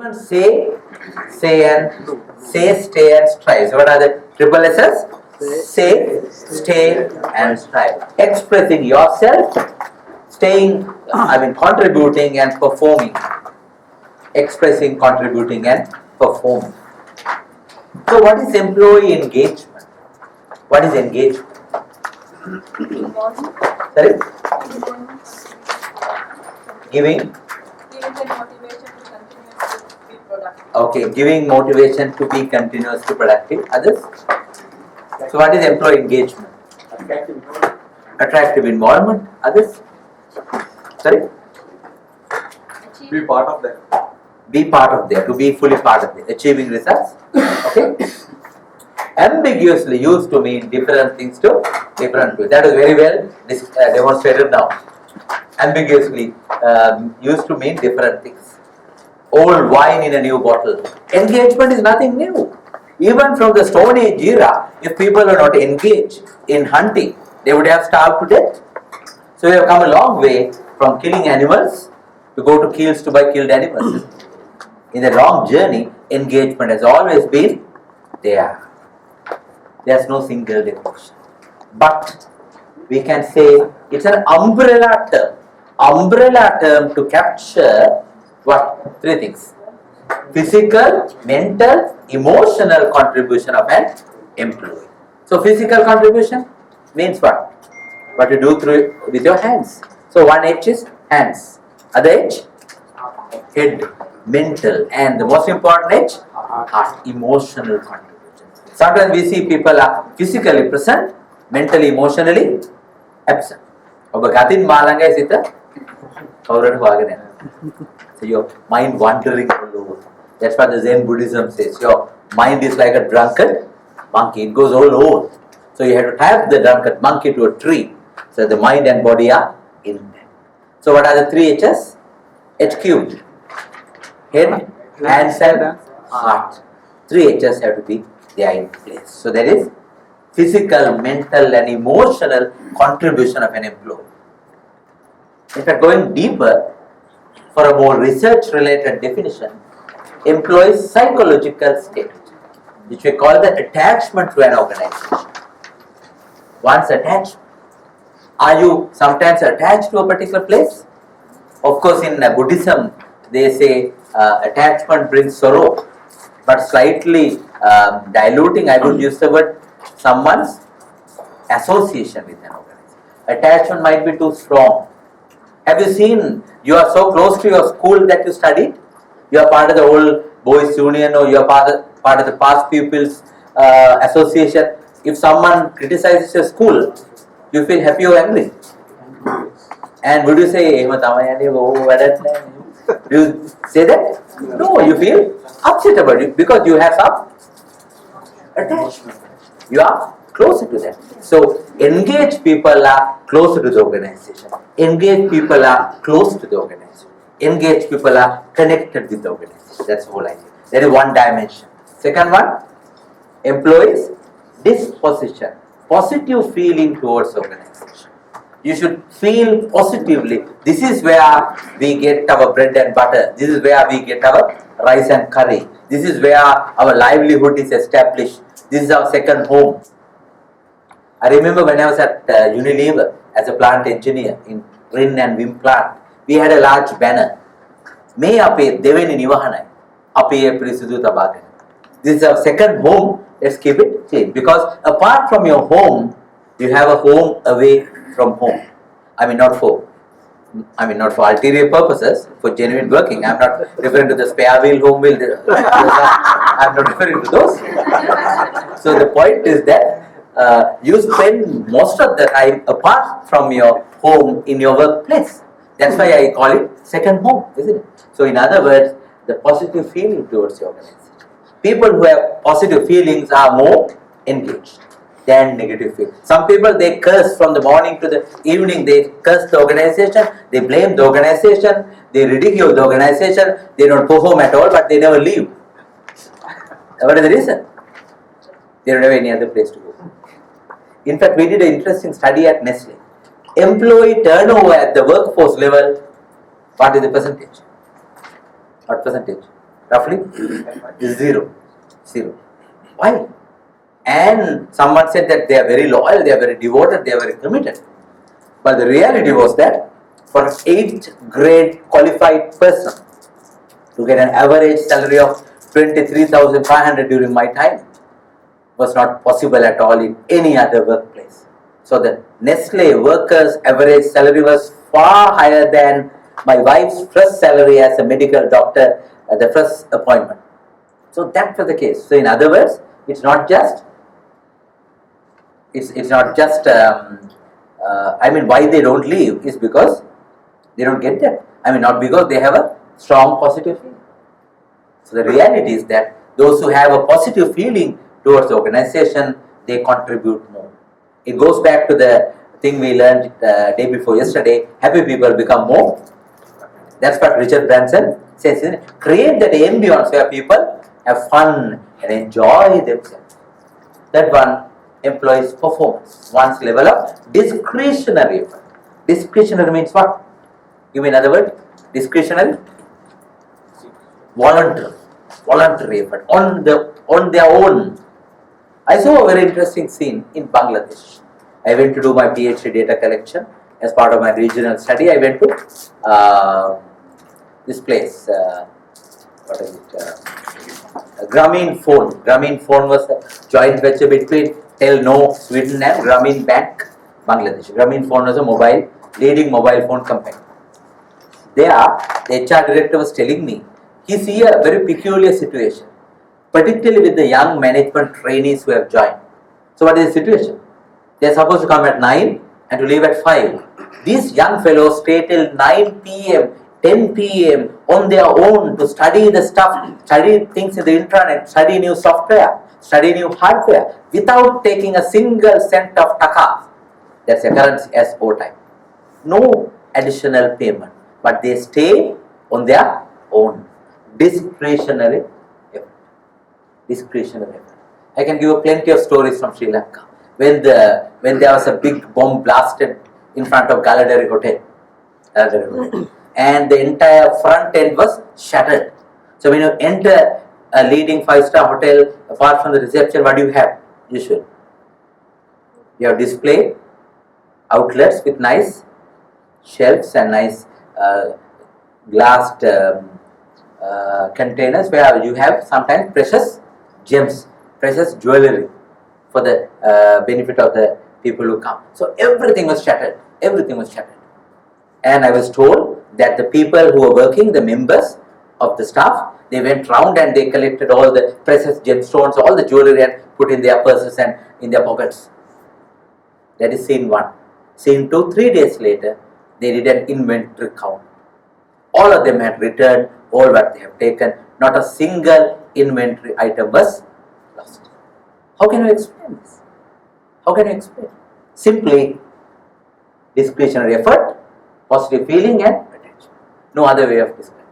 Say, stay and strive. So what are the triple S's? Say, stay and strive. Expressing yourself, contributing and performing. Expressing, contributing and performing. So what is employee engagement? What is engagement? Sorry? Giving? Okay, giving motivation to be continuously productive. Others? So what is employee engagement? Attractive involvement. Others? Sorry? Be part of that. Be part of that. To be fully part of it. Achieving results. Okay? Ambiguously used to mean different things to different people. That is very well demonstrated now. Ambiguously used to mean different things. Old wine in a new bottle. Engagement is nothing new. Even from the Stone Age era, if people were not engaged in hunting, they would have starved to death. So we have come a long way from killing animals to go to kills to buy killed animals. In the long journey, engagement has always been there. There's no single definition. But we can say it's an umbrella term. Umbrella term to capture what? Three things. Physical, mental, emotional contribution of an employee. So physical contribution means what? What you do with your hands. So one H is hands. Other H? Head, mental, and the most important H? Heart. Emotional contribution. Sometimes we see people are physically present, mentally, emotionally absent. So your mind wandering all over. That's what the Zen Buddhism says. Your mind is like a drunkard monkey. It goes all over. So you have to tie up the drunkard monkey to a tree. So the mind and body are in there. So what are the three H's? H cubed. Head, hands and heart. Three H's have to be there in place. So there is physical, mental and emotional contribution of an employee. In fact, going deeper, for a more research-related definition, employee's psychological state, which we call the attachment to an organization. One's attachment. Are you sometimes attached to a particular place? Of course, in Buddhism, they say attachment brings sorrow, but slightly diluting, I would use the word someone's association with an organization. Attachment might be too strong. Have you seen, you are so close to your school that you studied? You are part of the old boys union or you are part of the past pupils association. If someone criticizes your school, you feel happy or angry? And would you say, do you say that? No, you feel upset about it because you have some attachment. You are closer to them. So, engaged people are closer to the organization. Engaged people are close to the organization. Engaged people are connected with the organization. That's the whole idea. There is one dimension. Second one, employees' disposition. Positive feeling towards the organization. You should feel positively. This is where we get our bread and butter. This is where we get our rice and curry. This is where our livelihood is established. This is our second home. I remember when I was at Unilever as a plant engineer in Rin and Vim plant, we had a large banner. May ape deveni nivahanai, ape prisudu tabagani. This is our second home. Let's keep it clean. Because apart from your home, you have a home away from home. Not for ulterior purposes, for genuine working. I'm not referring to the spare wheel, home wheel. I'm not referring to those. So the point is that you spend most of the time apart from your home in your workplace. That's why I call it second home, isn't it? So in other words, the positive feeling towards the organization. People who have positive feelings are more engaged than negative feelings. Some people, they curse from the morning to the evening. They curse the organization, they blame the organization, they ridicule the organization, they don't go home at all, but they never leave. What is the reason? They don't have any other place to go. In fact, we did an interesting study at Nestle. Employee turnover at the workforce level, what is the percentage? What percentage? Roughly? Zero. Zero. Why? And someone said that they are very loyal, they are very devoted, they are very committed. But the reality was that for an 8th grade qualified person to get an average salary of 23,500 during my time was not possible at all in any other workplace. So the Nestle workers' average salary was far higher than my wife's first salary as a medical doctor at the first appointment. So that was the case. So in other words, it's not just why they don't leave is because they don't get that. Not because they have a strong positive feeling. So the reality is that those who have a positive feeling towards the organization, they contribute more. It goes back to the thing we learned day before yesterday, happy people become more. That's what Richard Branson says, isn't it? Create that ambience where people have fun and enjoy themselves. That one employs performance, one's level of discretionary effort. Discretionary means what? You mean other word? Discretionary? Voluntary effort on their own. I saw a very interesting scene in Bangladesh. I went to do my PhD data collection as part of my regional study. I went to this place. What is it? Grameen Phone. Grameen Phone was a joint venture between Telno, Sweden and Grameen Bank, Bangladesh. Grameen Phone was a leading mobile phone company. There, the HR director was telling me, he see a very peculiar situation, particularly with the young management trainees who have joined. So what is the situation? They are supposed to come at 9 and to leave at 5. These young fellows stay till 9 p.m., 10 p.m. on their own to study the stuff, study things in the internet, study new software, study new hardware, without taking a single cent of taka. That's a currency as overtime. No additional payment, but they stay on their own. Discretionary effort. Discretionary effort. I can give you plenty of stories from Sri Lanka. When there was a big bomb blasted in front of Galadari Hotel, and the entire front end was shattered. So when you enter a leading 5-star hotel, apart from the reception, what do you have usually? You have display outlets with nice shelves and nice glassed containers where you have sometimes precious gems, precious jewelry for the benefit of the people who come. So everything was shattered. Everything was shattered. And I was told that the people who were working, the members of the staff, they went round and they collected all the precious gemstones, all the jewelry and put in their purses and in their pockets. That is scene 1. Scene 2, 3 days later, they did an inventory count. All of them had returned all what they have taken. Not a single inventory item was lost. How can you explain this? How can you explain? Simply discretionary effort, positive feeling and attention. No other way of describing.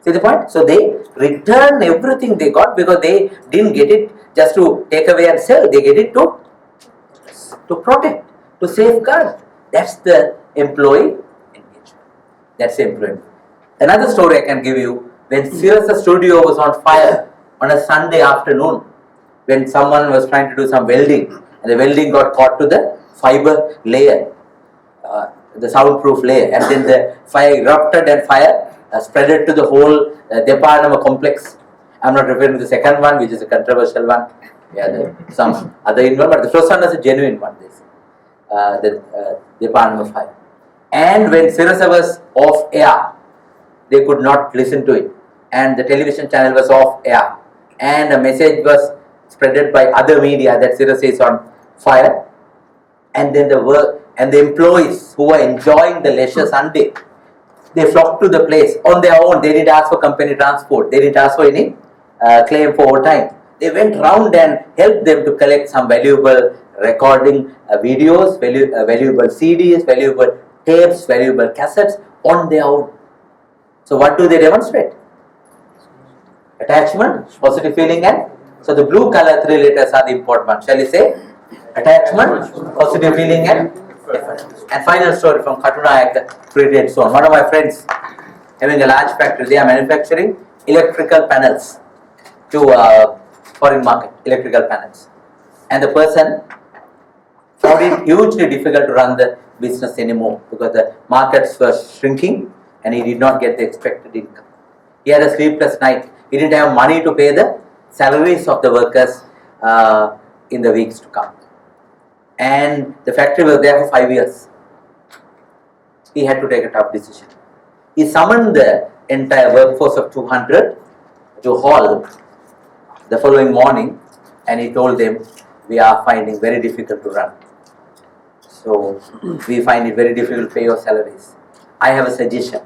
See the point? So they return everything they got because they didn't get it just to take away and sell. They get it to protect, to safeguard. That's the employee engagement. That's the employee. Another story I can give you, when Sirasa studio was on fire on a Sunday afternoon, when someone was trying to do some welding and the welding got caught to the fiber layer, the soundproof layer, and then the fire erupted and fire spread to the whole Department complex. I'm not referring to the second one, which is a controversial one. Yeah, some other involved, but the first one is a genuine one. This the Department of Fire. And when Sirasa was off air, they could not listen to it, and the television channel was off air, and a message was spreaded by other media that Sirasa is on fire, and then the employees who were enjoying the leisure Sunday, they flocked to the place on their own. They didn't ask for company transport. They didn't ask for any claim for overtime. They went round and helped them to collect some valuable recording videos, valuable CDs, valuable tapes, valuable cassettes on their own. So what do they demonstrate? Attachment, positive feeling, and so the blue color 3 letters are the important ones. Shall we say? Attachment, positive feeling, and effort. And final story from Katunayak Free Trade Zone. One of my friends having a large factory, they are manufacturing electrical panels to foreign market, electrical panels. And the person found it hugely difficult to run the business anymore because the markets were shrinking and he did not get the expected income. He had a sleepless night. He didn't have money to pay the salaries of the workers in the weeks to come. And the factory was there for 5 years. He had to take a tough decision. He summoned the entire workforce of 200 to hall the following morning, and he told them, we are finding very difficult to run. So we find it very difficult to pay your salaries. I have a suggestion.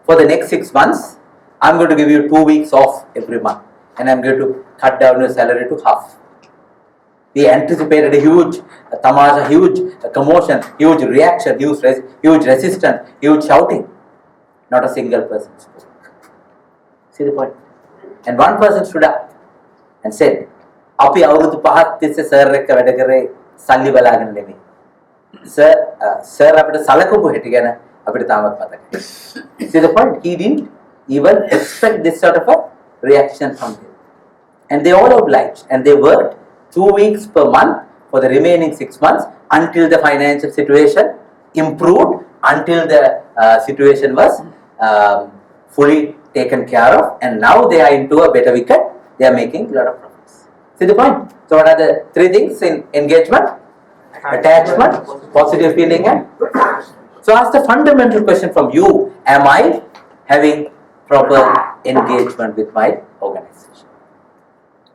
For the next 6 months, I'm going to give you 2 weeks off every month, and I'm going to cut down your salary to half. We anticipated a huge tamasha, huge commotion, huge reaction, huge resistance, huge shouting. Not a single person spoke. See the point? And one person stood up and said, "Api avurudhu pahat tisse sir ekka weda kare salli balaගෙන නෙමෙයි. Sir අපිට සලකපු හැටි ගැන අපිට තාමත් මතකයි." See the point? He didn't even expect this sort of a reaction from him. And they all obliged and they worked 2 weeks per month for the remaining 6 months until the financial situation improved, until the situation was fully taken care of, and now they are into a better wicket. They are making a lot of profits. See the point? So what are the 3 things in engagement? Attachment, positive feeling, and so ask the fundamental question from you: am I having proper engagement with my organization?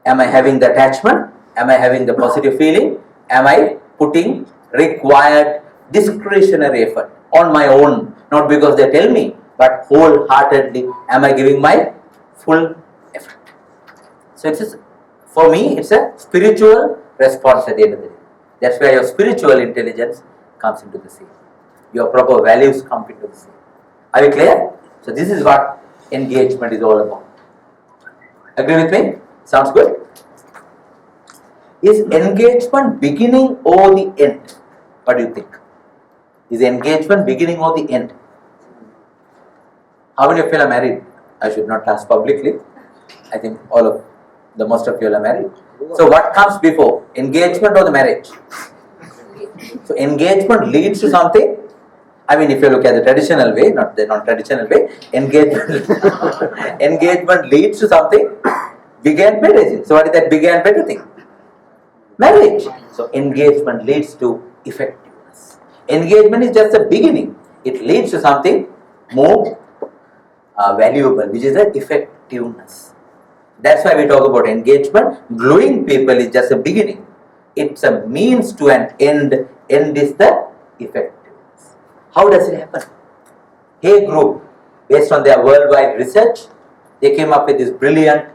Am I having the attachment? Am I having the positive feeling? Am I putting required discretionary effort on my own, not because they tell me, but wholeheartedly? Am I giving my full effort? So it's for me, it's a spiritual response at the end of the day. That's where your spiritual intelligence comes into the scene. Your proper values come into the scene. Are you clear? So this is what engagement is all about. Agree with me? Sounds good? Is engagement beginning or the end? What do you think? Is engagement beginning or the end? How many of you are married? I should not ask publicly. I think most of you are married. So what comes before? Engagement or the marriage? So engagement leads to something. I mean, if you look at the traditional way, not the non-traditional way, engagement leads to something big and better. So what is that big and better thing? Marriage. So engagement leads to effectiveness. Engagement is just the beginning. It leads to something more valuable, which is the effectiveness. That's why we talk about engagement. Gluing people is just a beginning. It's a means to an end. End is the effectiveness. How does it happen? Hay Group, based on their worldwide research, they came up with this brilliant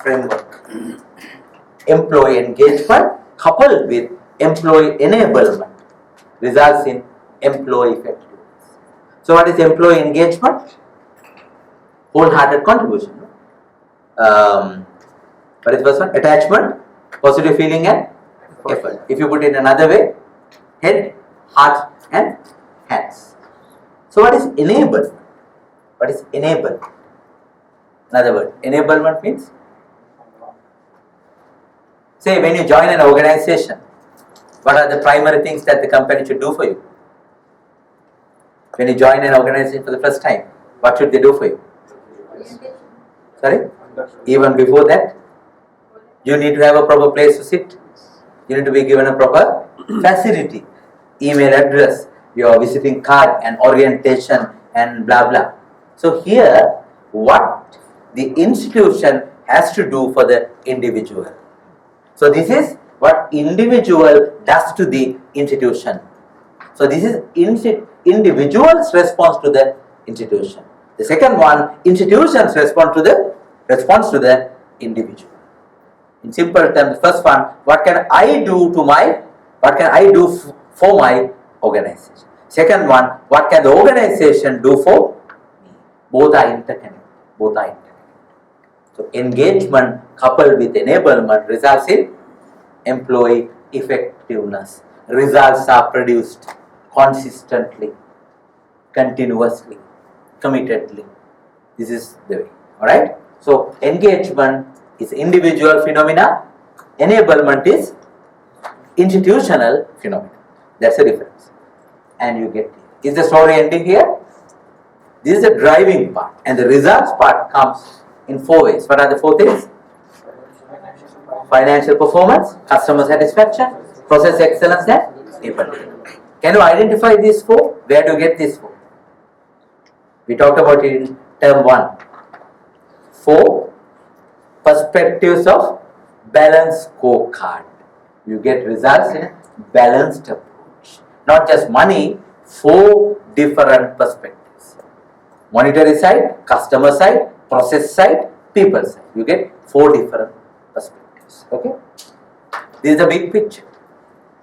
framework. Employee engagement coupled with employee enablement results in employee effectiveness. So what is employee engagement? Wholehearted contribution. What is the first one? Attachment, positive feeling, and effort. If you put it another way, head, heart, and hands. So what is enable? What is enable? Another word. Enablement means, say when you join an organization, what are the primary things that the company should do for you? When you join an organization for the first time, what should they do for you? Sorry? Even before that, you need to have a proper place to sit. You need to be given a proper facility, email address, your visiting card, and orientation, and blah blah. So here, what the institution has to do for the individual. So this is what individual does to the institution. So this is individual's response to the institution. The second one, institution's response to the individual. In simple terms, the first one, what can I do for my organization? Second one, what can the organization do for me? Both are interconnected. So engagement coupled with enablement results in employee effectiveness. Results are produced consistently, continuously, committedly. This is the way. Alright? So engagement is individual phenomena, enablement is institutional phenomena. That's the difference. And you get, is the story ending here? This is the driving part, and the results part comes in 4 ways. What are the 4 things? Financial performance, customer satisfaction, process excellence, and people. Can you identify these 4? Where do you get these 4? We talked about it in term 1. 4 perspectives of balanced scorecard. You get results in a balanced approach. Not just money, 4 different perspectives. Monetary side, customer side, process side, people side. You get 4 different perspectives. Okay? This is the big picture.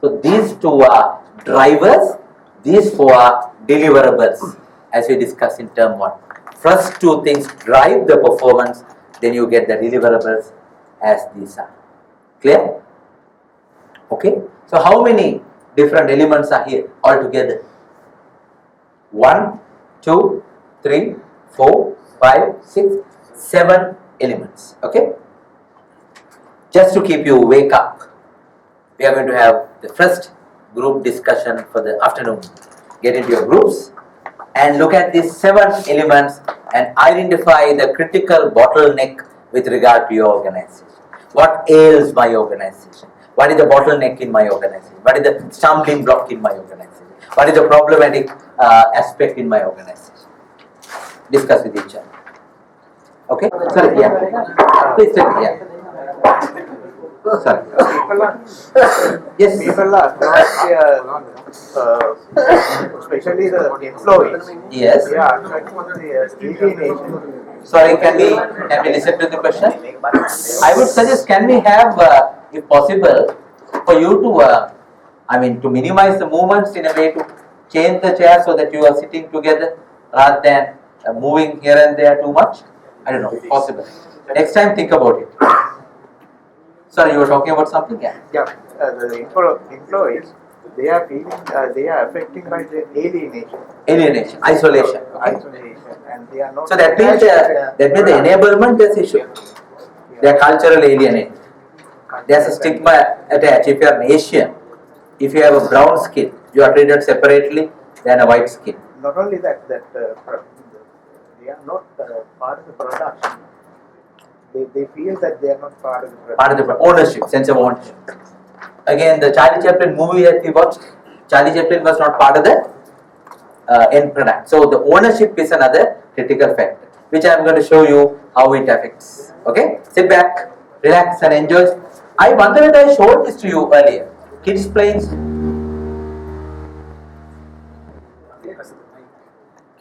So these 2 are drivers, these 4 are deliverables, as we discussed in term 1. First 2 things drive the performance, then you get the deliverables as these are. Clear? Okay? So how many different elements are here altogether? 1, 2, 3, 4, 5, 6, 7 elements. Okay? Just to keep you wake up, we are going to have the first group discussion for the afternoon. Get into your groups and look at these 7 elements and identify the critical bottleneck with regard to your organization. What ails my organization? What is the bottleneck in my organization? What is the stumbling block in my organization? What is the problematic aspect in my organization? Discuss with each other. Okay? Sorry, yeah. Please take it, yeah. Sorry. Yes. People are not, especially the employees. Yes. They are affected by the alienation. Sorry, can we listen to the question? I would suggest, can we have, if possible, for you to, to minimize the movements in a way to change the chair so that you are sitting together rather than moving here and there too much? I don't know, if possible. Next time, think about it. Sorry, you were talking about something? Yeah. Yeah, the employees, they are feeling, they are affected by the alienation. Alienation, isolation. Okay. Isolation, and they are not. So that means the enablement is issue. They are culturally alienated. There's a stigma attached. If you are an Asian, if you have a brown skin, you are treated separately than a white skin. Not only that, they are not part of the production. They feel that they are not part of the production. Part of the ownership, sense of ownership. Again, the Charlie Chaplin movie that we watched, Charlie Chaplin was not part of the end product. So the ownership is another critical factor, which I am going to show you how it affects. Okay? Sit back, relax and enjoy. I wonder whether I showed this to you earlier. Kids playing.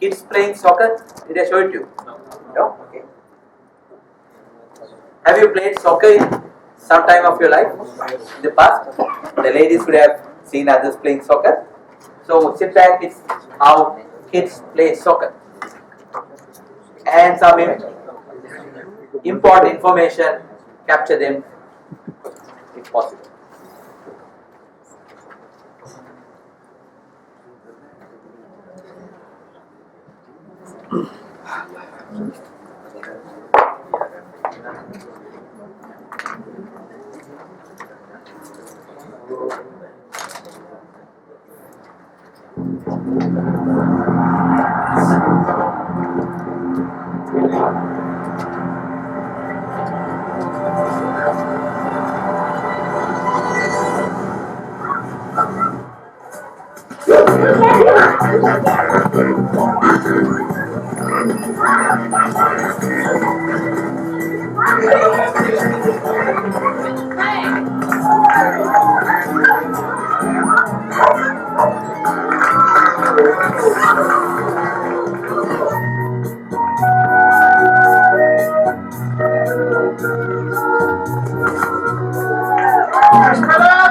Kids playing soccer. Did I show it to you? No? Okay. Have you played soccer in some time of your life in the past? The ladies would have seen others playing soccer. So sit back, it's how kids play soccer. And some important information, capture them if possible.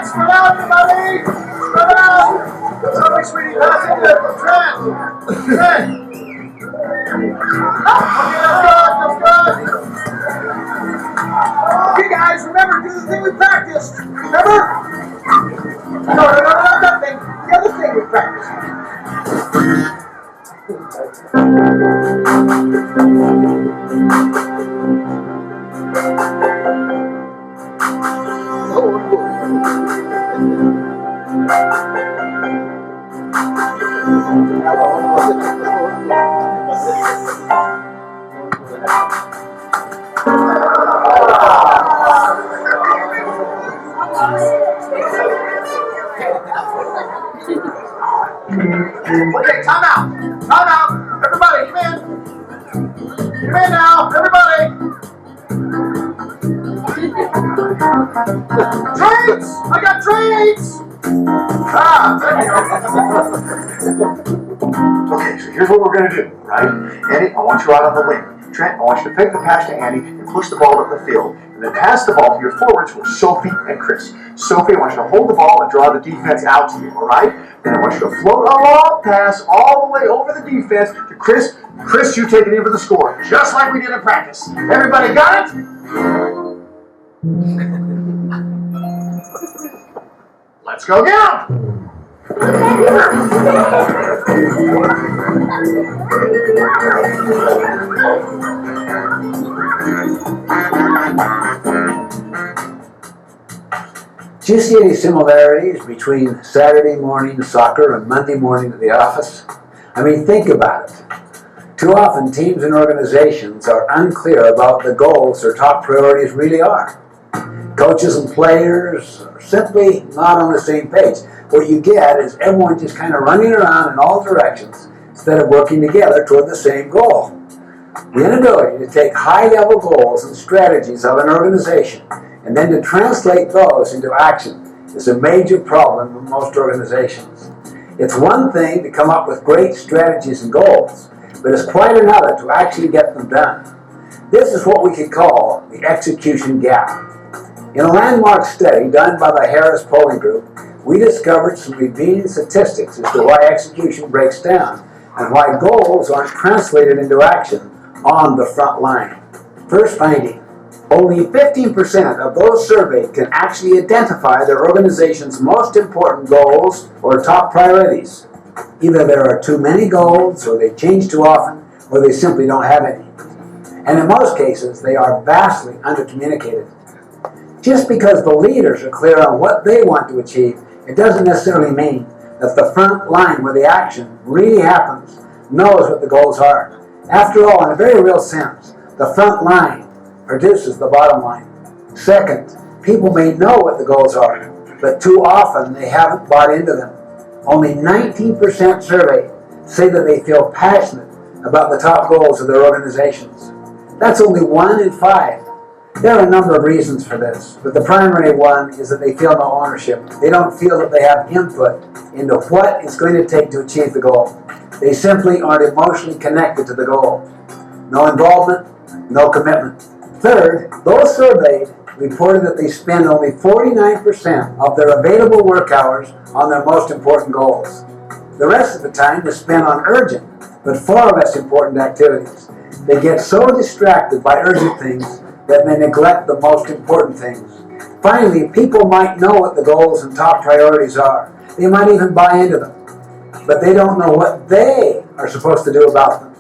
Spread out, everybody! Spread out! Sorry, sweetie, pass it to Trent. Trent! Okay, that's good. Okay, guys, remember, do the thing we practiced. Remember? No, that thing. The other thing we practiced. Okay, time out. Time out. Everybody, come in. Come in now. Everybody. Treats! I got treats! Ah, there you go. Okay, so here's what we're going to do, right? Eddie, I want you out on the wing. Trent, I want you to pick the pass to Andy and push the ball up the field. And then pass the ball to your forwards with Sophie and Chris. Sophie, I want you to hold the ball and draw the defense out to you, all right? Then I want you to float a long pass all the way over the defense to Chris. Chris, you take it in for the score, just like we did in practice. Everybody got it? Let's go get 'em! Do you see any similarities between Saturday morning soccer and Monday morning at the office? I mean, think about it. Too often, teams and organizations are unclear about the goals their top priorities really are. Coaches and players are simply not on the same page. What you get is everyone just kind of running around in all directions instead of working together toward the same goal. The inability to take high-level goals and strategies of an organization and then to translate those into action is a major problem in most organizations. It's one thing to come up with great strategies and goals, but it's quite another to actually get them done. This is what we could call the execution gap. In a landmark study done by the Harris Polling Group, we discovered some revealing statistics as to why execution breaks down and why goals aren't translated into action on the front line. First finding, only 15% of those surveyed can actually identify their organization's most important goals or top priorities. Either there are too many goals, or they change too often, or they simply don't have any. And in most cases, they are vastly undercommunicated. Just because the leaders are clear on what they want to achieve, it doesn't necessarily mean that the front line where the action really happens knows what the goals are. After all, in a very real sense, the front line produces the bottom line. Second, people may know what the goals are, but too often they haven't bought into them. Only 19% surveyed say that they feel passionate about the top goals of their organizations. That's only 1 in 5. There are a number of reasons for this, but the primary one is that they feel no ownership. They don't feel that they have input into what it's going to take to achieve the goal. They simply aren't emotionally connected to the goal. No involvement, no commitment. Third, those surveyed reported that they spend only 49% of their available work hours on their most important goals. The rest of the time is spent on urgent, but far less important activities. They get so distracted by urgent things that they neglect the most important things. Finally, people might know what the goals and top priorities are. They might even buy into them, but they don't know what they are supposed to do about them.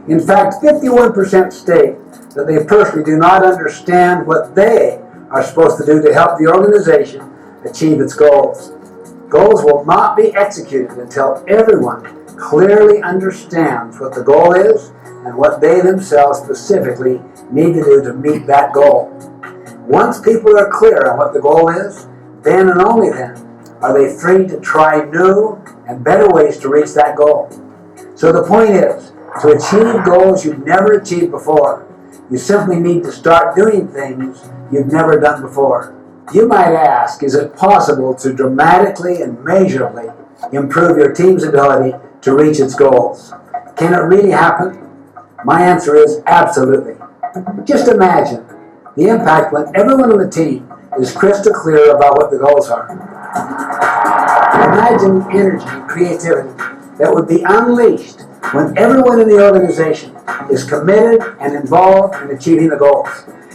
In fact, 51% state that they personally do not understand what they are supposed to do to help the organization achieve its goals. Goals will not be executed until everyone clearly understands what the goal is and what they themselves specifically need to do to meet that goal. Once people are clear on what the goal is, then and only then are they free to try new and better ways to reach that goal. So the point is, to achieve goals you've never achieved before, you simply need to start doing things you've never done before. You might ask, is it possible to dramatically and measurably improve your team's ability to reach its goals? Can it really happen? My answer is absolutely. Just imagine the impact when everyone on the team is crystal clear about what the goals are. Imagine the energy and creativity that would be unleashed when everyone in the organization is committed and involved in achieving the goals.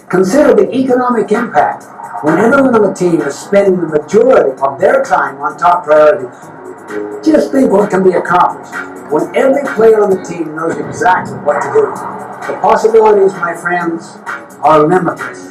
Consider the economic impact when everyone on the team is spending the majority of their time on top priorities. Just think what can be accomplished when every player on the team knows exactly what to do. The possibilities, my friends, are limitless.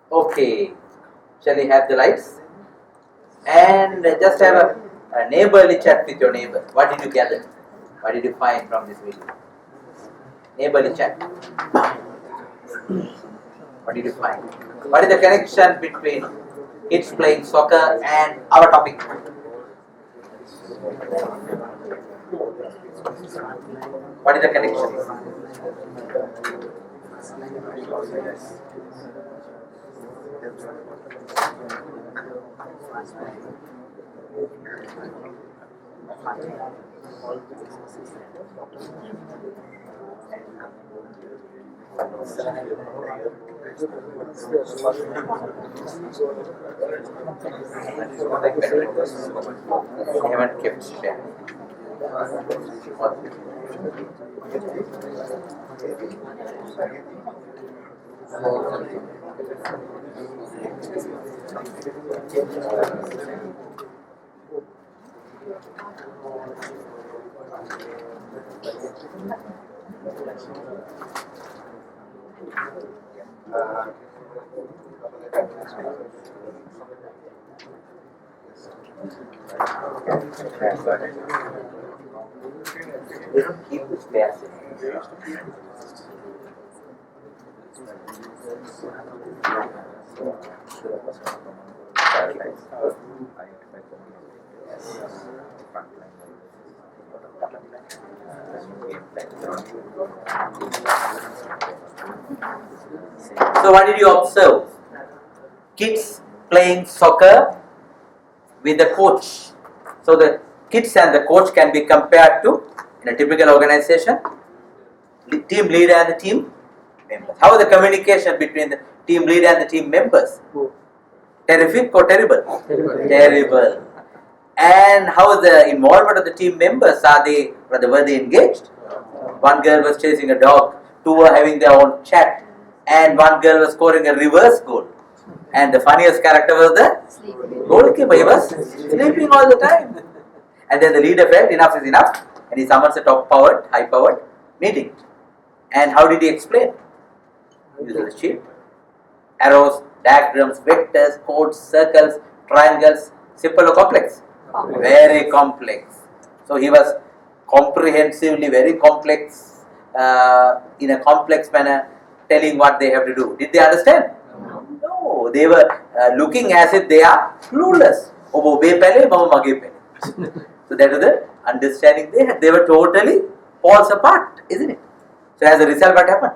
Okay, shall we have the lights? And just have a neighborly chat with your neighbor. What did you gather? What did you find from this video? Neighborly chat. What did you find? What is the connection between kids playing soccer and our topic? What is the connection? They haven't kept share. They don't keep the spares in. So what did you observe? Kids playing soccer with the coach. So the kids and the coach can be compared to, in a typical organization, the team leader and the team members. How is the communication between the team leader and the team members? Terrific or terrible? Terrible. And how is the involvement of the team members? Were they engaged? One girl was chasing a dog, two were having their own chat, and one girl was scoring a reverse goal. And the funniest character was the goalkeeper. He was sleeping all the time. And then the leader felt enough is enough, and he summons a top-powered, high-powered meeting. And how did he explain? Using the sheet, arrows, diagrams, vectors, codes, circles, triangles. Simple or complex? Very complex. So he was comprehensively very complex, in a complex manner, telling what they have to do. Did they understand? No, they were looking as if they are clueless. So that was the understanding they had. They were totally false apart, isn't it? So as a result, what happened?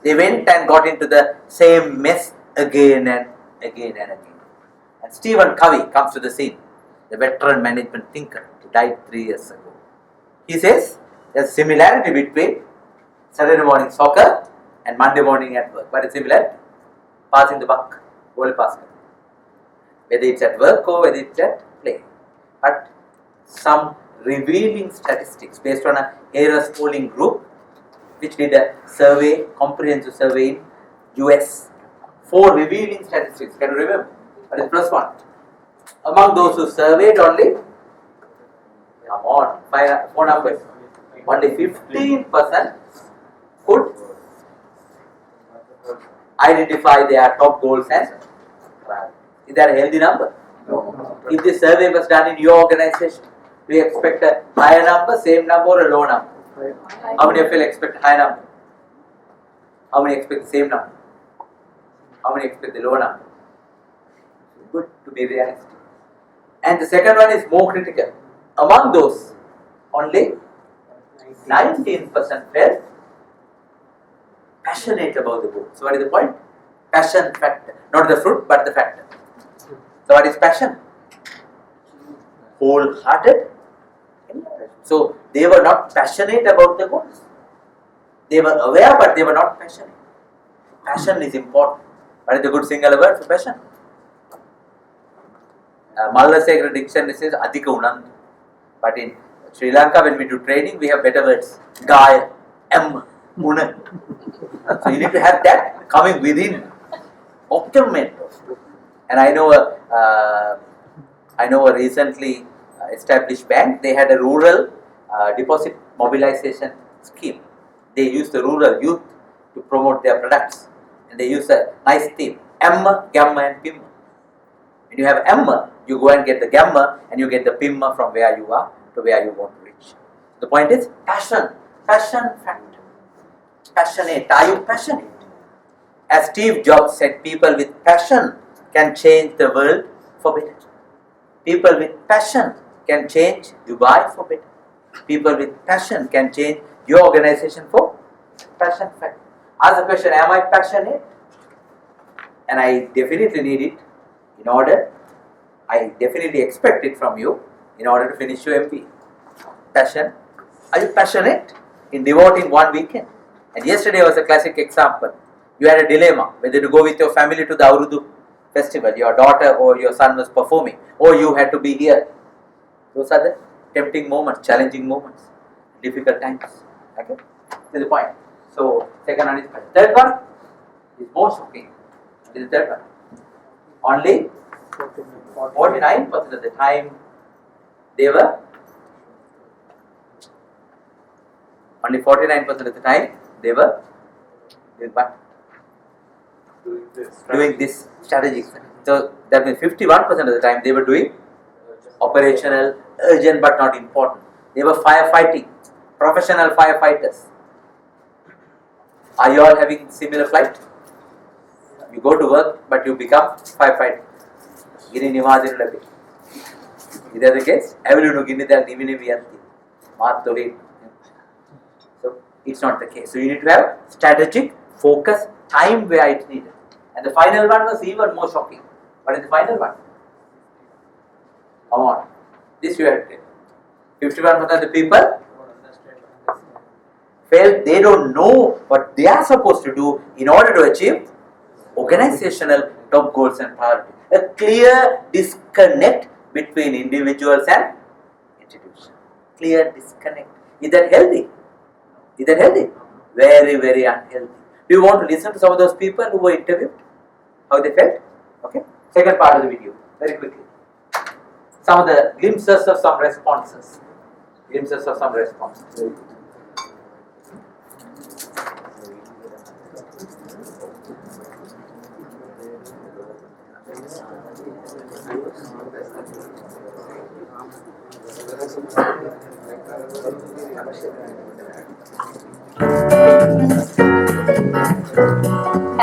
They went and got into the same mess again and again and again. And Stephen Covey comes to the scene, the veteran management thinker who died 3 years ago. He says there's a similarity between Saturday morning soccer and Monday morning at work. What is similar? Passing the buck, goal basket. Whether it's at work or whether it's at play. But some revealing statistics based on a Harris polling group which did a survey, comprehensive survey in US. 4 revealing statistics. Can you remember? What is the first one? Among those who surveyed only, come on, 4 numbers. Only 15% could identify their top goals and trials. Is that a healthy number? No. If this survey was done in your organization, do you expect a higher number, same number, or a low number? How many of you expect a high number? How many expect the same number? How many expect the low number? Good to be realistic. And the second one is more critical. Among those, only 19% felt passionate about the goal. So what is the point? Passion factor. Not the fruit, but the factor. So what is passion? Wholehearted. So they were not passionate about the goals. They were aware, but they were not passionate. Passion is important. What is the good single word for passion? Malayalam dictionary says adhika unandu. But in Sri Lanka, when we do training, we have better words. Gaya, Una. So you need to have that coming within. Optimum. And I know a recently established bank. They had a rural deposit mobilization scheme. They used the rural youth to promote their products, and they use a nice theme: Gamma, and Pimma. When you have Gamma, you go and get the Gamma, and you get the Pimma from where you are to where you want to reach. The point is passion factor. Passionate. Are you passionate? As Steve Jobs said, people with passion can change the world for better. People with passion can change Dubai for better. People with passion can change your organization for passion factor. Ask the question, am I passionate? And I definitely need it in order, I definitely expect it from you in order to finish your MBA. Passion. Are you passionate in devoting one weekend? And yesterday was a classic example. You had a dilemma whether to go with your family to the Aurudu festival. Your daughter or your son was performing, or you had to be here. Those are the tempting moments, challenging moments, difficult times. Okay? This is the point. So, second one is passion. Third one is more shocking. This is the third one. Only 49% of the time they were. Only 49% of the time they were doing what? Doing this strategic. So that means 51% of the time they were doing operational, urgent but not important. They were firefighting, professional firefighters. Are you all having similar flight? You go to work but you become firefighter. Is that the case? So it's not the case. So you need to have strategic focus, time where it's needed. And the final one was even more shocking. What is the final one? Come on. This you have to tell. 51% of the people felt they don't know what they are supposed to do in order to achieve organizational top goals and priorities. A clear disconnect between individuals and institutions. Clear disconnect. Is that healthy? Is that healthy? Very, very unhealthy. Do you want to listen to some of those people who were interviewed? How they felt? Okay. Second part of the video, very quickly. Some of the glimpses of some responses. Glimpses of some responses.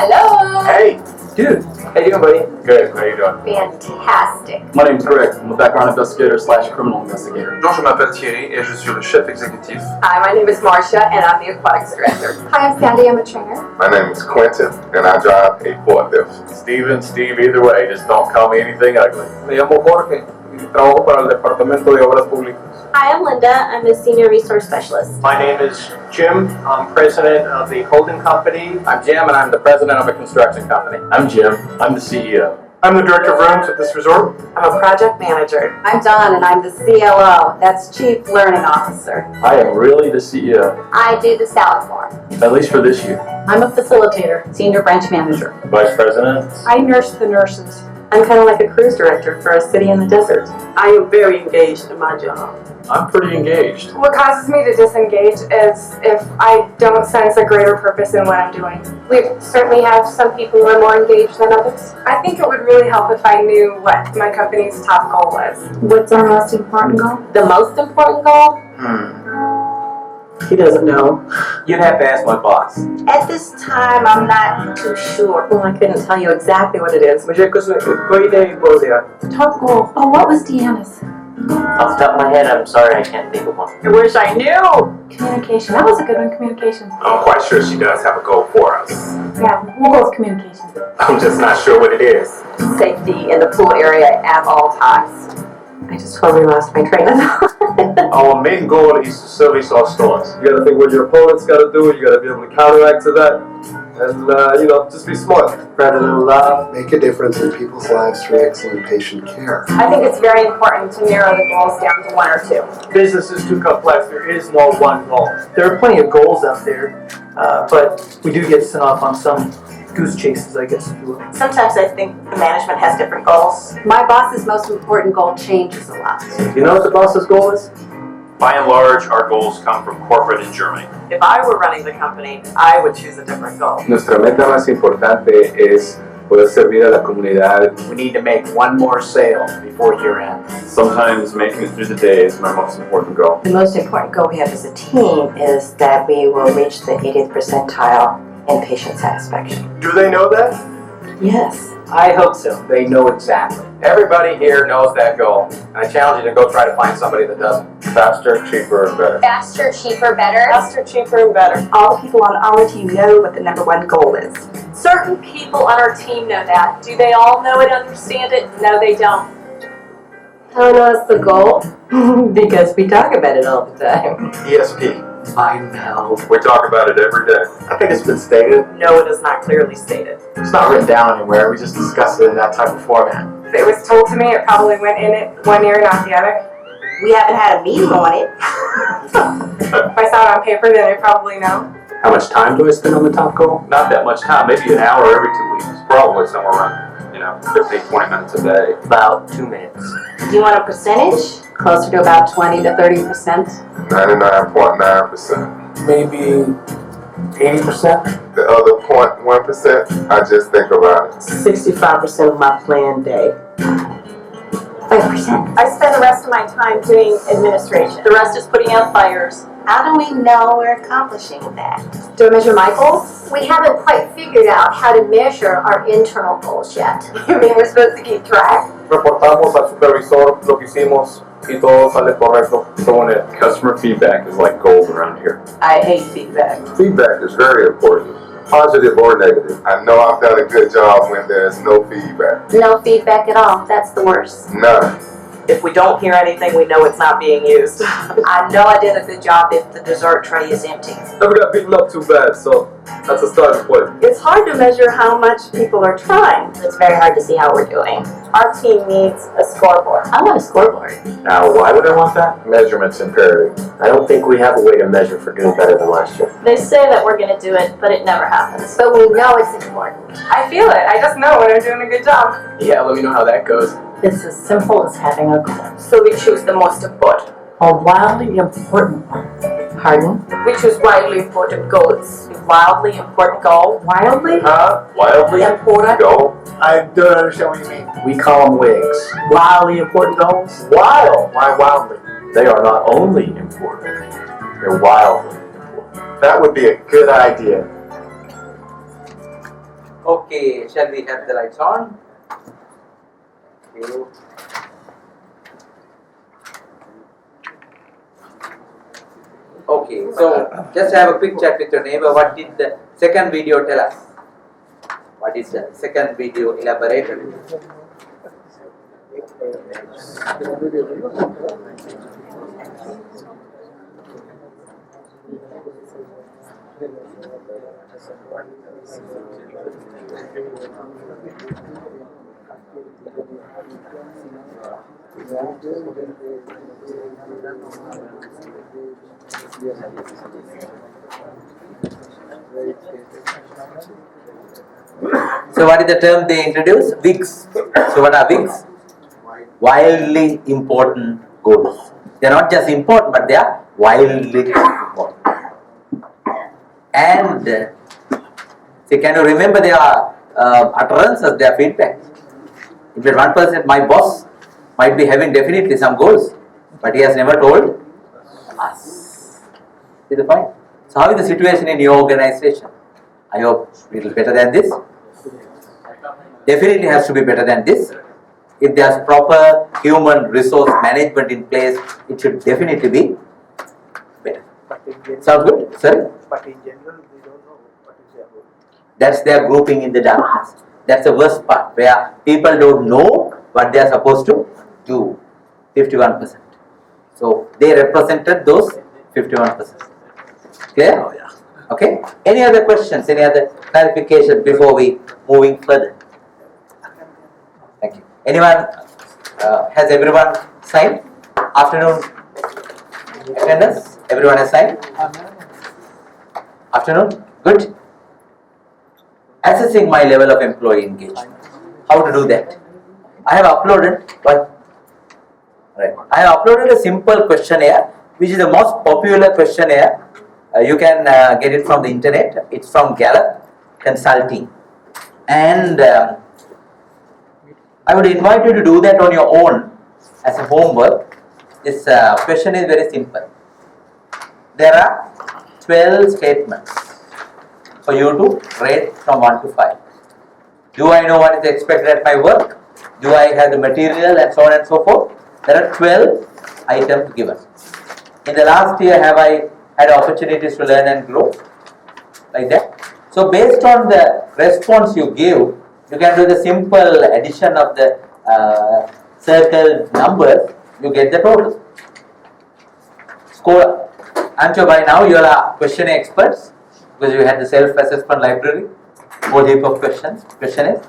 Hello! Hey, dude. How you doing, buddy? Good, how you doing? Fantastic. My name's Greg. I'm a background investigator / criminal investigator. Donc, je m'appelle Thierry et je suis le chef exécutif. Hi, my name is Marcia and I'm the aquatics director. Hi, I'm Sandy, I'm a trainer. My name is Quentin, and I drive a forklift. Steve, either way, just don't call me anything ugly. Me llamo Jorge y trabajo para el Departamento de Obras Públicas. Hi, I'm Linda. I'm a senior resource specialist. My name is Jim. I'm president of the holding company. I'm Jim, and I'm the president of a construction company. I'm Jim. I'm the CEO. I'm the director of rooms at this resort. I'm a project manager. I'm Dawn and I'm the CLO. That's Chief Learning Officer. I am really the CEO, I do the salad bar. at least for this year. I'm a facilitator, senior branch manager. Vice President. I nurse the nurses. I'm kind of like a cruise director for a city in the desert. I am very engaged in my job. I'm pretty engaged. What causes me to disengage is if I don't sense a greater purpose in what I'm doing. We certainly have some people who are more engaged than others. I think it would really help if I knew what my company's top goal was. What's our most important goal? The most important goal? He doesn't know. You'd have to ask my boss. At this time, I'm not too sure. Well, I couldn't tell you exactly what it is. Top goal. Oh, what was Deanna's? Off the top of my head, I'm sorry, I can't think of one. I wish I knew. Communication. That was a good one, communication. I'm quite sure she does have a goal for us. Yeah, we'll go with communication. I'm just not sure what it is. Safety in the pool area at all times. I just totally lost my train of thought. Our main goal is to service our stores. You gotta think what your opponent's gotta do, you gotta be able to counteract to that, and just be smart. Spread a little love. Make a difference in people's lives through excellent patient care. I think it's very important to narrow the goals down to one or two. Business is too complex. There is no one goal. There are plenty of goals out there, but we do get sent off on some goose chases, I guess, if you will. Sometimes I think the management has different goals. My boss's most important goal changes a lot. You know what the boss's goal is? By and large, our goals come from corporate in Germany. If I were running the company, I would choose a different goal. Nuestra meta más importante es poder servir a la comunidad. We need to make one more sale before year end. Sometimes making it through the day is my most important goal. The most important goal we have as a team is that we will reach the 80th percentile in patient satisfaction. Do they know that? Yes. I hope so. They know exactly. Everybody here knows that goal. And I challenge you to go try to find somebody that doesn't. Faster, cheaper, and better. Faster, cheaper, better. Faster, cheaper, and better. All the people on our team know what the number one goal is. Certain people on our team know that. Do they all know it, understand it? No, they don't. How know it's the goal? Because we talk about it all the time. ESP. Mind meld. We talk about it every day. I think it's been stated. No, it is not clearly stated. It's not written down anywhere. We just discussed it in that type of format. If it was told to me, it probably went in it one ear, not the other. We haven't had a meeting on it. If I saw it on paper, then I probably know. How much time do I spend on the top goal? Not that much time, maybe an hour every 2 weeks. Probably somewhere around, 15, 20 minutes a day. About 2 minutes. Do you want a percentage? Closer to about 20 to 30%. 99.9%. Maybe 80%. The other 0.1%, I just think about it. 65% of my planned day. 5%. I spend the rest of my time doing administration. The rest is putting out fires. How do we know we're accomplishing that? Do I measure my goals? We haven't quite figured out how to measure our internal goals yet. You mean we're supposed to keep track? Reportamos al supervisor lo que hicimos y todo sale correcto. Según él. Customer feedback is like gold around here. I hate feedback. Feedback is very important, positive or negative. I know I've done a good job when there's no feedback. No feedback at all. That's the worst. None. If we don't hear anything, we know it's not being used. I know I did a good job if the dessert tray is empty. Never got beaten up too bad, so that's a starting point. It's hard to measure how much people are trying. It's very hard to see how we're doing. Our team needs a scoreboard. I want a scoreboard. Now, why would I want that? Measurement's imperative. I don't think we have a way to measure for doing better than last year. They say that we're going to do it, but it never happens. But we know it's important. I feel it. I just know when I'm doing a good job. Yeah, let me know how that goes. It's as simple as having a goal. So we choose the most important. A wildly important one. Pardon? We choose wildly important goals. A wildly important goal. Wildly? Wildly important. goal. I don't understand what you mean. We call them wigs. Wildly important goals. Wild. Why wildly? They are not only important, they're wildly important. That would be a good idea. Okay, shall we have the lights on? Okay, so just have a quick chat with your neighbor. What did the second video tell us? What is the second video elaborated? So what is the term they introduced? WIGs. So what are WIGs? Wildly important goals. They are not just important, but they are wildly important. And see, can you remember their utterances, their feedback? If that one person, my boss, might be having definitely some goals, but he has never told us. See the point? So how is the situation in your organization? I hope a little better than this. Definitely has to be better than this. if there's proper human resource management in place, it should definitely be better. But in general, Sounds good? Sorry? But in general, we don't know what is their role. That's their grouping in the darkness. That's the worst part, where people don't know what they are supposed to do. 51%. So they represented those 51%. Clear? Oh, yeah. Okay. Any other questions? Any other clarification before we moving further? Thank you. Anyone? Has everyone signed? Afternoon attendance? Everyone has signed? Afternoon? Good. Assessing my level of employee engagement. How to do that? I have uploaded. What? Right. I have uploaded a simple questionnaire, which is the most popular questionnaire. You can get it from the internet. It's from Gallup Consulting, and I would invite you to do that on your own as a homework. This question is very simple. There are 12 statements for you to rate from 1 to 5. Do I know what is expected at my work? Do I have the material and so on and so forth? There are 12 items given. In the last year, have I had opportunities to learn and grow? Like that. So based on the response you give, you can do the simple addition of the circled numbers, you get the total. Score. I'm sure by now you all are questionnaire experts because you had the self-assessment library, whole heap of questionnaires.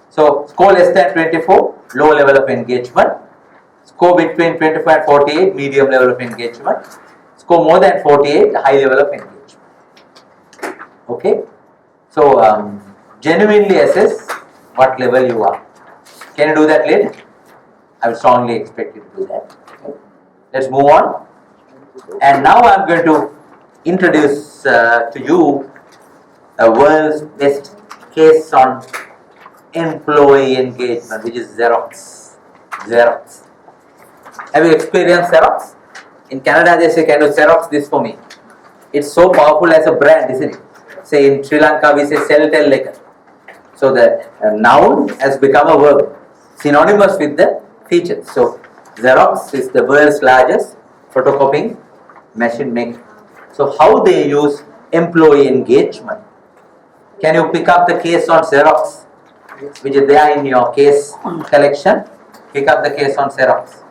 So score less than 24, low level of engagement. Score between 25 and 48, medium level of engagement. Score more than 48, high level of engagement. Okay? So genuinely assess what level you are. Can you do that later? I would strongly expect you to do that. Okay. Let's move on. And now I'm going to introduce to you a world's best case on employee engagement, which is Xerox. Xerox. Have you experienced Xerox? In Canada, they say, can you Xerox this for me? It's so powerful as a brand, isn't it? Say in Sri Lanka, we say sell, tell, liquor. So the noun has become a verb, synonymous with the features. So Xerox is the world's largest photocopying machine maker. So how they use employee engagement? Can you pick up the case on Xerox, which is there in your case collection? Pick up the case on Xerox,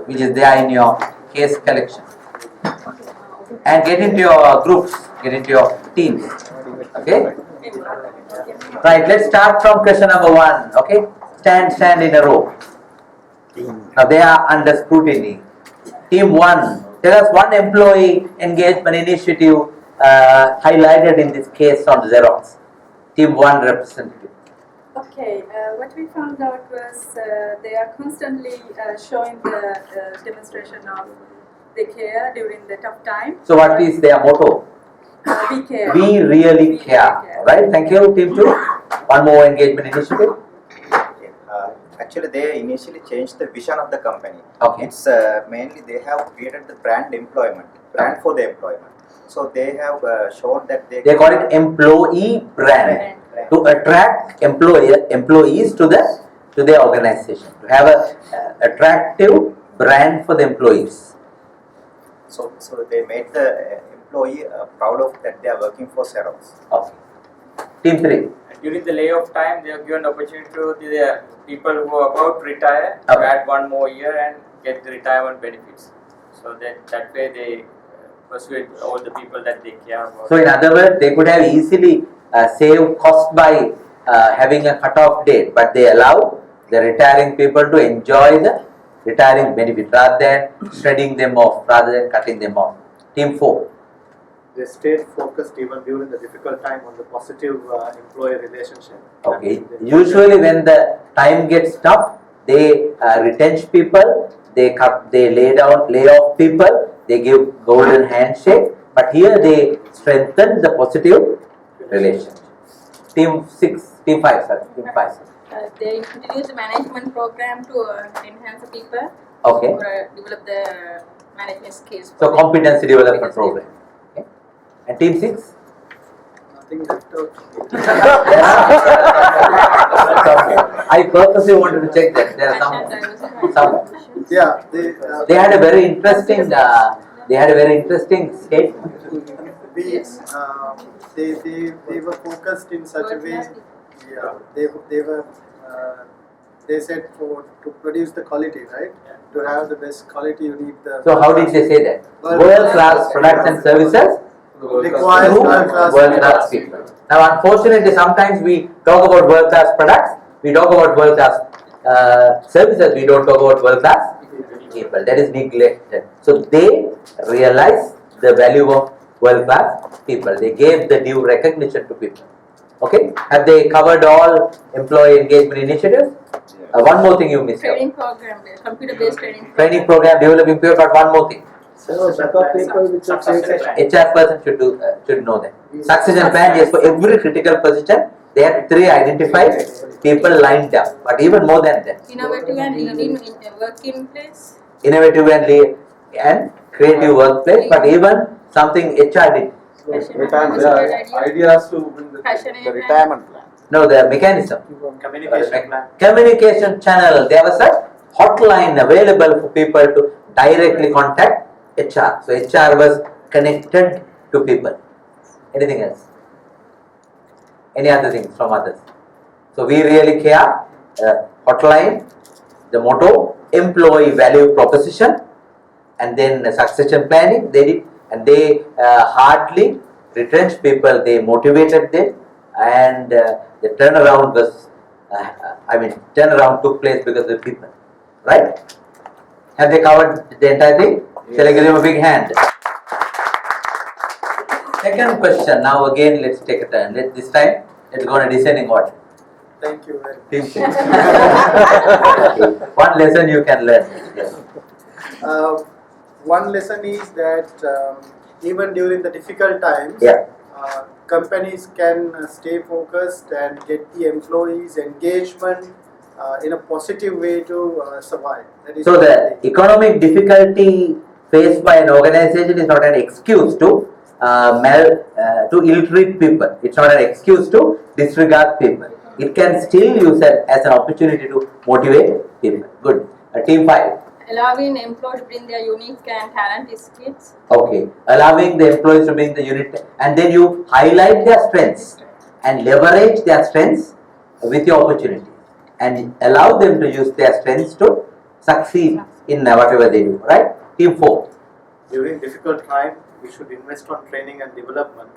which is there in your case collection, and get into your groups, get into your teams. Okay? Right, let's start from question number 1. Okay? Stand in a row. Now they are under scrutiny. Team 1, tell us one employee engagement initiative highlighted in this case on Xerox. Team 1 representative. Okay, what we found out was they are constantly showing the demonstration of the care during the tough time. So what is their motto? We care. We really care. Right? Thank you, Team 2. One more engagement initiative. Actually, they initially changed the vision of the company. Okay. It's mainly they have created the brand for the employment. So they have shown that they call it employee brand. To attract employees to their organization, to have a attractive brand for the employees. So they made the employee proud of that they are working for Xerox. Okay. Team 3. During the layoff time, they have given opportunity to the people who are about to retire to add 1 more year and get the retirement benefits. So that way they persuade all the people that they care about. So in other words, they could have easily saved cost by having a cut-off date, but they allow the retiring people to enjoy the retiring benefit rather than shredding them off, rather than cutting them off. Team 4. They stayed focused even during the difficult time on the positive employee relationship. Okay. Usually when the time gets tough, they retrench people, they lay off people, they give golden handshake, but here they strengthen the positive relationship. Team 5. They introduced a management program to enhance the people. Okay. Or develop the management skills. So competency development program. Okay. And team 6? something left out. I purposely wanted to check that. There are some Yeah, they had a very interesting statement. They were focused in such a way. Yeah, they said to produce the quality, right? To have the best quality, you need the. So how did they say that? World class products and services requires world class people. Now, unfortunately, sometimes we talk about world class products, we talk about world class services, we don't talk about world class people. That is neglected. So they realize the value of world class people. They gave the due recognition to people. Okay, have they covered all employee engagement initiatives? One more thing you missed. Training program, computer-based training. Training program, developing people, but one more thing. So, people which are HR person should know that. Succession plan, yes, for every critical position, there are 3 identified people lined up, but even more than that. Innovative and leading in working place. Innovative and creative workplace, but even something HR did. Ideas to bring the retirement plan. No, the mechanism. Communication plan. Communication channel. There was a hotline available for people to directly contact HR. So HR was connected to people. Anything else? Any other things from others? So we really care. Hotline, the motto, employee value proposition, and then succession planning. They did, and they hardly retrenched people. They motivated them, and the turnaround was. Turnaround took place because of the people. Right? Have they covered the entire thing? Yes. Shall I give them a big hand? Second question. Now again, let's take a turn. This time, it's going to descending order. Thank you very much. One lesson you can learn. Yes. One lesson is that even during the difficult times, companies can stay focused and get the employees' engagement in a positive way to survive. So the economic difficulty faced by an organization is not an excuse to ill-treat people. It's not an excuse to disregard people. It can still use it as an opportunity to motivate people. Good. Team 5. Allowing employees to bring their unique and talented skills. Okay. Allowing the employees to bring the unit, and then you highlight their strengths and leverage their strengths with your opportunity, and allow them to use their strengths to succeed in whatever they do. Right? Team 4. During difficult time, we should invest on training and development.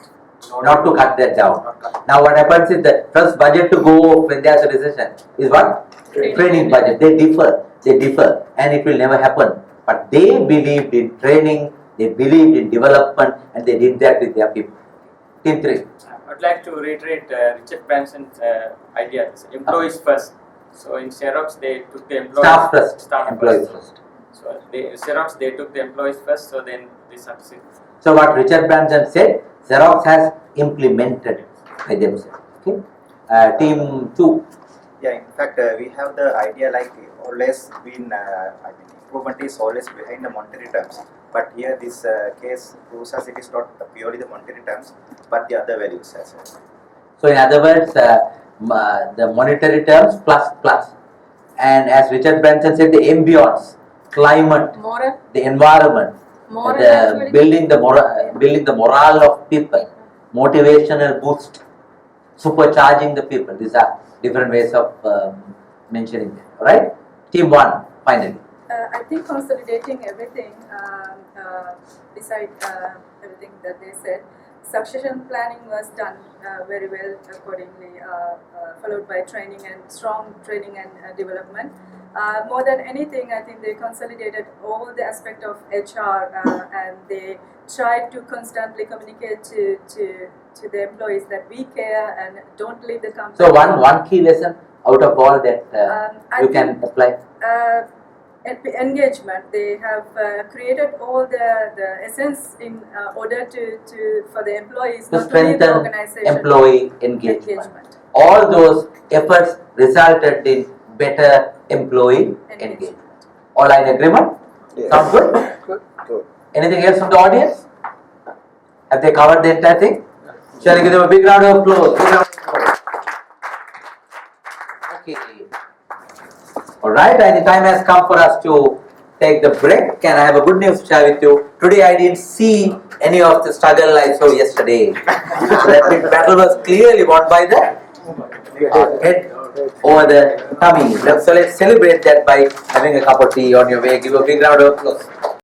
Not to cut that down. Now what happens is the first budget to go when there is a recession is what? Training budget. They differ, and it will never happen. But they believed in training, they believed in development, and they did that with their people. Team 3. I would like to reiterate Richard Branson's idea, employees first. So in Xerox, they took the employees Staff first. Employees first. So Xerox, they took the employees first, so then they succeed. So what Richard Branson said, Xerox has implemented by themselves. Okay. Team 2. Yeah, in fact, we have the idea like always been, improvement is always behind the monetary terms. But here this case proves us it is not purely the monetary terms, but the other values as well. So in other words, the monetary terms plus. And as Richard Branson said, the ambience, climate, the environment, building the morale of people, motivational boost, supercharging the people. These are different ways of mentioning them. Right? Team 1, finally. I think consolidating everything, beside everything that they said, succession planning was done very well accordingly, followed by training and strong training and development. More than anything, I think they consolidated all the aspect of HR and they tried to constantly communicate to the employees that we care and don't leave the company. So one key lesson out of all that you can apply? Engagement. They have created all the essence in order for the employees to not to leave the strengthen organization. employee engagement. All those efforts resulted in better employee engagement. All are in agreement? Yes. Sound good? Good. Anything else from the audience? Have they covered the entire thing? Shall I give them a big round of applause? Big round of applause. Okay. Alright, I think time has come for us to take the break, and I have a good news to share with you. Today I didn't see any of the struggle I saw yesterday. So that big battle was clearly won by the head over the tummy. So let's celebrate that by having a cup of tea on your way. Give a big round of applause.